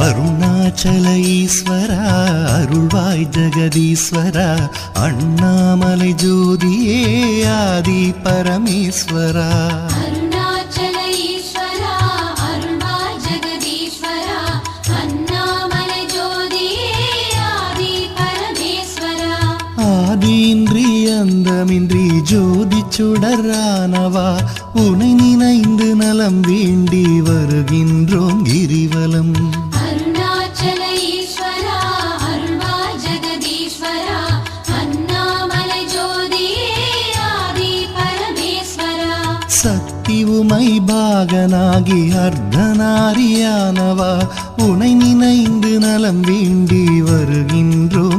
அருணாச்சல ஈஸ்வரா அருள்வாய் ஜெகதீஸ்வரா அண்ணாமலை ஜோதியே ஆதி பரமேஸ்வரா. அருணாச்சல ஈஸ்வரா அருள்வாய் ஜெகதீஸ்வரா அண்ணாமலை ஜோதியே ஆதி பரமேஸ்வரா. ஆதியின்றி அந்தமின்றி ஜோதி சுடரானவா உனை நினைந்து நலம் வேண்டி வருகின்றோம் கிரிவலம். அருணாச்சல ஈஸ்வரா அருள்வாய் ஜெகதீஸ்வரா அண்ணாமலை ஜோதியே ஆதி பரமேஸ்வரா. சக்தி உமை பாகனாகி அர்த்தநாரியானவா உனை நினைந்து நலம் வேண்டி வருகின்றோம்